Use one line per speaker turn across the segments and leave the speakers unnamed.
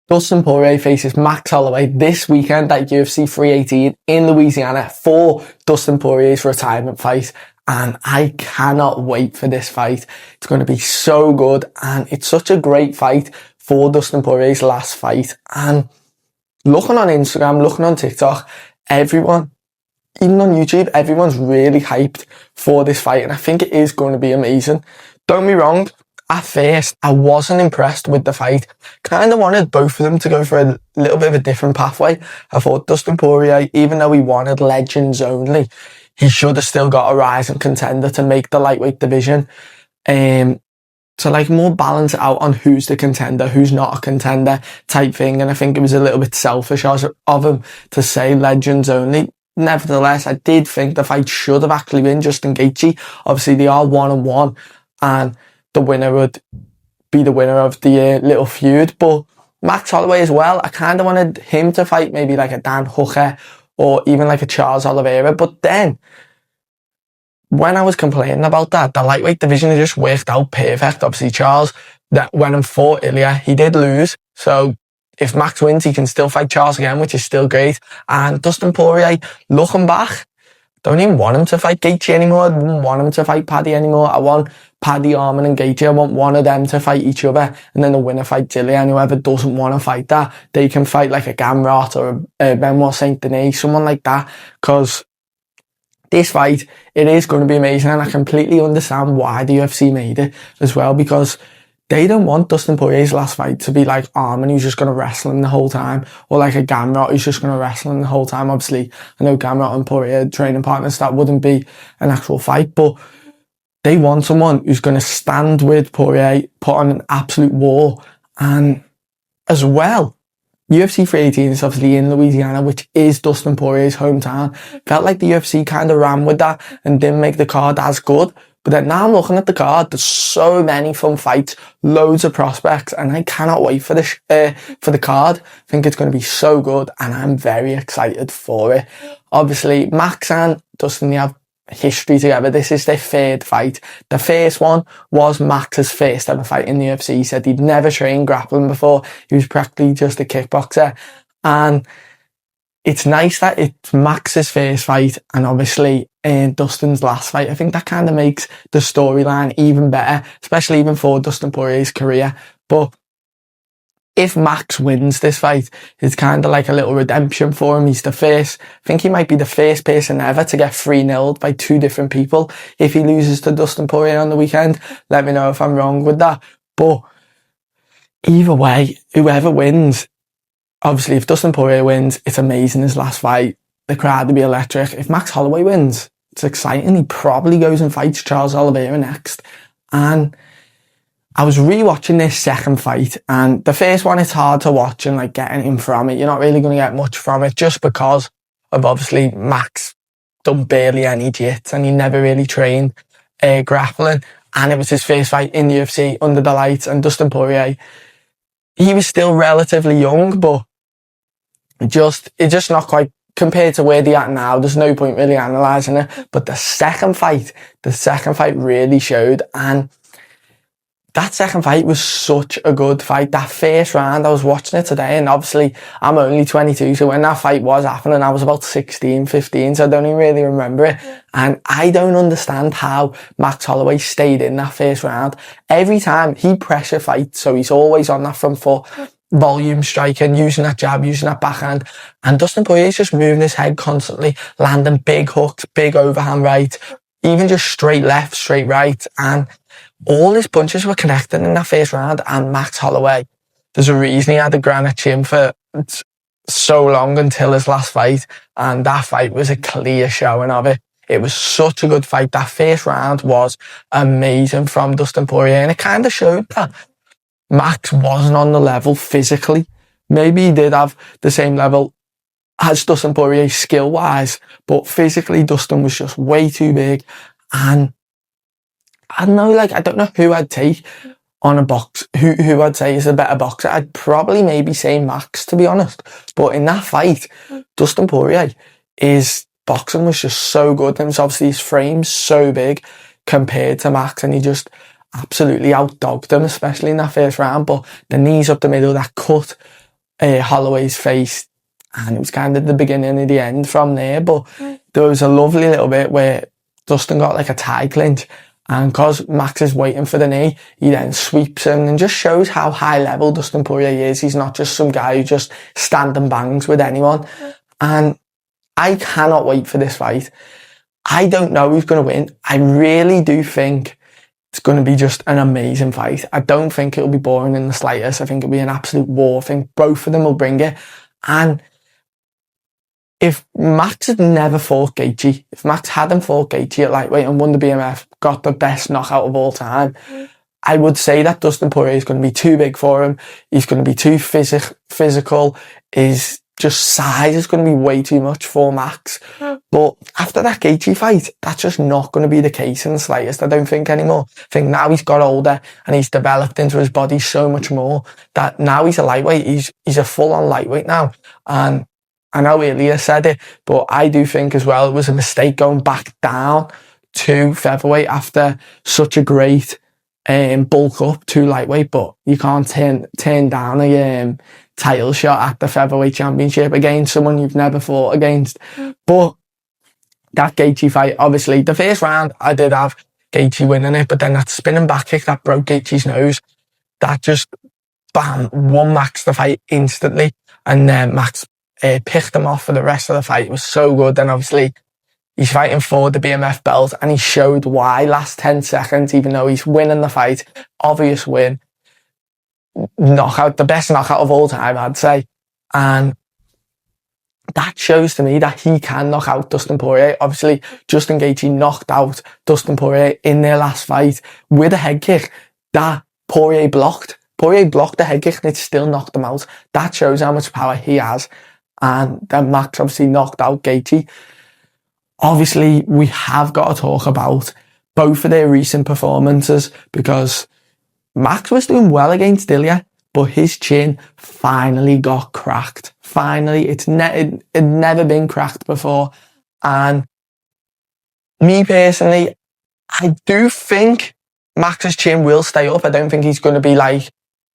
Dustin Poirier faces Max Holloway this weekend at UFC 318 in Louisiana for Dustin Poirier's retirement fight. And I cannot wait for this fight. It's going to be so good. And it's such a great fight for Dustin Poirier's last fight. And looking on Instagram, looking on TikTok, everyone, even on YouTube, everyone's really hyped for this fight. And I think it is going to be amazing. Don't be wrong. At first, I wasn't impressed with the fight. Kind of wanted both of them to go for a little bit of a different pathway. I thought Dustin Poirier, even though he wanted legends only, he should have still got a rising contender to make the lightweight division. To more balance it out on who's the contender, who's not a contender type thing. And I think it was a little bit selfish of him to say legends only. Nevertheless, I did think the fight should have actually been Justin Gaethje. Obviously, they are 1-1, and the winner would be the winner of the little feud. But Max Holloway as well, I kind of wanted him to fight maybe like a Dan Hooker or even like a Charles Oliveira. But then, when I was complaining about that, the lightweight division just worked out perfect. Obviously, Charles, that went and fought Ilya, he did lose. So if Max wins, he can still fight Charles again, which is still great. And Dustin Poirier, looking back, don't even want him to fight Gaethje anymore. I don't want him to fight Paddy anymore. I want Paddy, Arman and Gaethje. I want one of them to fight each other, and then the winner fights Ilya. And whoever doesn't want to fight that, they can fight like a Gamrot or a Benoit Saint Denis, someone like that. Because this fight, it is going to be amazing, and I completely understand why the UFC made it as well, because they don't want Dustin Poirier's last fight to be like Arman, who's just going to wrestle him the whole time, or like a Gamrot who's just going to wrestle him the whole time. Obviously, I know Gamrot and Poirier training partners, that wouldn't be an actual fight, but they want someone who's going to stand with Poirier, put on an absolute war. And as well, UFC 318 is obviously in Louisiana, which is Dustin Poirier's hometown. Felt like the UFC kind of ran with that and didn't make the card as good. But then now I'm looking at the card, there's so many fun fights, loads of prospects, and I cannot wait for the card. I think it's going to be so good, and I'm very excited for it. Obviously, Max and Dustin, they have history together. This is their third fight. The first one was Max's first ever fight in the UFC. He said he'd never trained grappling before. He was practically just a kickboxer. And it's nice that it's Max's first fight and obviously Dustin's last fight. I think that kind of makes the storyline even better, especially even for Dustin Poirier's career. But if Max wins this fight, it's kind of like a little redemption for him. He's the first, I think he might be the first person ever to get 3-0'd by two different people. If he loses to Dustin Poirier on the weekend, let me know if I'm wrong with that. But either way, whoever wins, obviously if Dustin Poirier wins, it's amazing, his last fight. The crowd will be electric. If Max Holloway wins, it's exciting. He probably goes and fights Charles Oliveira next. And I was rewatching this second fight, and the first one, it's hard to watch and like get anything from it. You're not really going to get much from it just because of obviously Max done barely any jits and he never really trained grappling, and it was his first fight in the UFC under the lights. And Dustin Poirier, he was still relatively young, but it's just not quite compared to where they're at now. There's no point really analysing it. But the second fight really showed, and that second fight was such a good fight. That first round, I was watching it today, and obviously I'm only 22, so when that fight was happening, I was about 16, 15, so I don't even really remember it. And I don't understand how Max Holloway stayed in that first round. Every time he pressure fights, so he's always on that front foot, volume striking, using that jab, using that backhand. And Dustin Poirier's just moving his head constantly, landing big hooks, big overhand right, even just straight left, straight right. And all his punches were connected in that first round. And Max Holloway, there's a reason he had a granite chin for so long until his last fight. And that fight was a clear showing of it. It was such a good fight. That first round was amazing from Dustin Poirier. And it kind of showed that Max wasn't on the level physically. Maybe he did have the same level as Dustin Poirier skill-wise, but physically Dustin was just way too big. And I don't know who I'd take on a box, who I'd say is a better boxer. I'd probably maybe say Max, to be honest. But in that fight, Dustin Poirier, his boxing was just so good. And obviously his frame's so big compared to Max, and he just absolutely outdogged him, especially in that first round. But the knees up the middle, that cut Holloway's face, and it was kind of the beginning and the end from there. But there was a lovely little bit where Dustin got like a tie clinch, and because Max is waiting for the knee, he then sweeps him and just shows how high level Dustin Poirier is. He's not just some guy who just stands and bangs with anyone. And I cannot wait for this fight. I don't know who's going to win. I really do think it's going to be just an amazing fight. I don't think it'll be boring in the slightest. I think it'll be an absolute war. I think both of them will bring it. And if Max had never fought Gaethje, if Max hadn't fought Gaethje at lightweight and won the BMF, got the best knockout of all time, I would say that Dustin Poirier is going to be too big for him. He's going to be too physical. His just size is going to be way too much for Max. But after that Gaethje fight, that's just not going to be the case in the slightest, I don't think, anymore. I think now he's got older and he's developed into his body so much more that now he's a lightweight. He's a full-on lightweight now. And I know Ilya said it, but I do think as well it was a mistake going back down to featherweight after such a great bulk up to lightweight. But you can't turn down a title shot at the featherweight championship against someone you've never fought against. But that Gaethje fight, obviously, the first round I did have Gaethje winning it, but then that spinning back kick that broke Gaethje's nose, that just bam, won Max the fight instantly, and then Max picked him off for the rest of the fight. It was so good. And obviously he's fighting for the BMF belt, and he showed why last 10 seconds, even though he's winning the fight, obvious win, knockout, the best knockout of all time, I'd say. And that shows to me that he can knock out Dustin Poirier. Obviously, Justin Gaethje knocked out Dustin Poirier in their last fight with a head kick that Poirier blocked. Poirier blocked the head kick and it still knocked him out. That shows how much power he has. And then Max obviously knocked out Gaethje. Obviously, we have got to talk about both of their recent performances, because Max was doing well against Ilya, but his chin finally got cracked. Finally, it'd never been cracked before. And me personally, I do think Max's chin will stay up. I don't think he's going to be like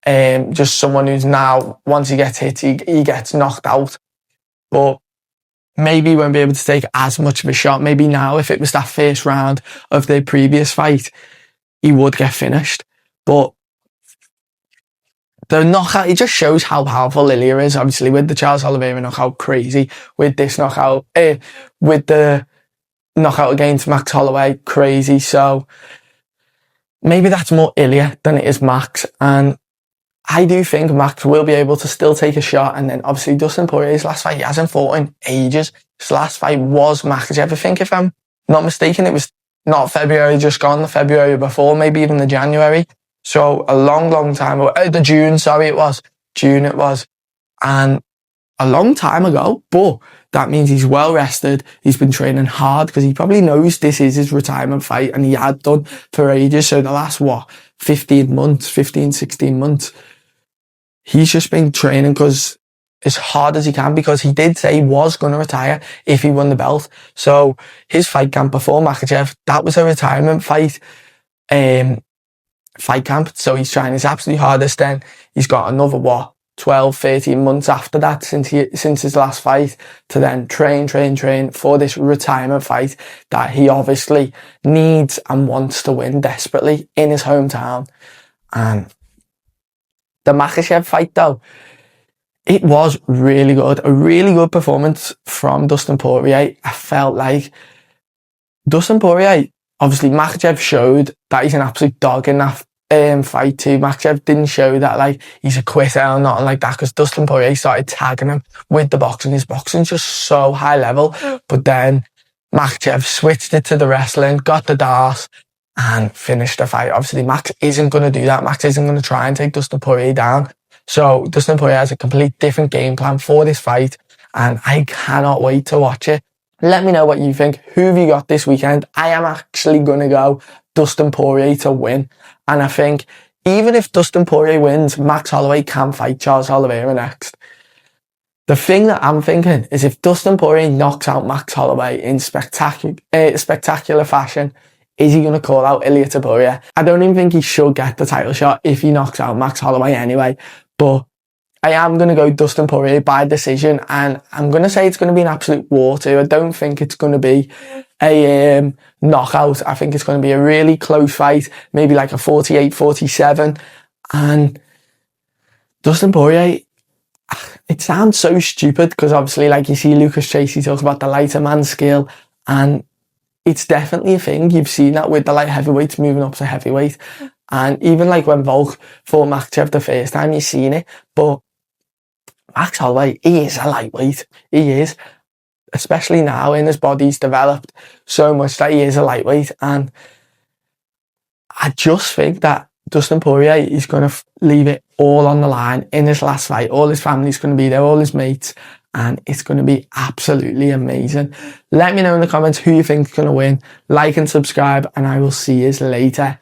just someone who's now, once he gets hit, he gets knocked out. But maybe he won't be able to take as much of a shot. Maybe now, if it was that first round of their previous fight, he would get finished. But the knockout, it just shows how powerful Ilya is. Obviously, with the Charles Oliveira knockout, crazy. With this knockout, with the knockout against Max Holloway, crazy. So maybe that's more Ilya than it is Max. And I do think Max will be able to still take a shot. And then obviously Dustin Poirier's last fight, he hasn't fought in ages. His last fight was Makhachev. I think, if I'm not mistaken, it was not February just gone, the February before, maybe even the January. So a long, long time ago. The June, sorry, it was. June it was. And a long time ago, but that means he's well rested. He's been training hard because he probably knows this is his retirement fight, and he had done for ages. So the last, 16 months, he's just been training because as hard as he can, because he did say he was going to retire if he won the belt. So his fight camp before Makhachev, that was a retirement fight camp. So he's trying his absolute hardest. Then he's got another 12, 13 months after that since his last fight to then train for this retirement fight that he obviously needs and wants to win desperately in his hometown. And the Makhachev fight, though, it was really good. A really good performance from Dustin Poirier. I felt like Dustin Poirier, obviously Makhachev showed that he's an absolute dog in that fight too. Makhachev didn't show that like he's a quitter or nothing like that, because Dustin Poirier started tagging him with the boxing. His boxing's just so high level. But then Makhachev switched it to the wrestling, got the dart, and finished the fight. Obviously, Max isn't going to do that. Max isn't going to try and take Dustin Poirier down. So Dustin Poirier has a complete different game plan for this fight, and I cannot wait to watch it. Let me know what you think. Who have you got this weekend? I am actually going to go Dustin Poirier to win. And I think even if Dustin Poirier wins, Max Holloway can fight Charles Oliveira next. The thing that I'm thinking is, if Dustin Poirier knocks out Max Holloway in spectacular fashion, is he going to call out Ilya Poirier? I don't even think he should get the title shot if he knocks out Max Holloway anyway. But I am going to go Dustin Poirier by decision, and I'm going to say it's going to be an absolute war too. I don't think it's going to be a knockout. I think it's going to be a really close fight, maybe like a 48-47. And Dustin Poirier, it sounds so stupid because obviously, like, you see Lucas Tracy talk about the lighter man skill, and it's definitely a thing. You've seen that with the light heavyweights moving up to heavyweight. And even like when Volk fought Makhachev the first time, you've seen it. But Max Holloway, he is a lightweight. He is. Especially now, in his body's developed so much that he is a lightweight. And I just think that Dustin Poirier is going to leave it all on the line in his last fight. All his family's going to be there, all his mates. And it's going to be absolutely amazing. Let me know in the comments who you think is going to win. Like and subscribe, and I will see you later.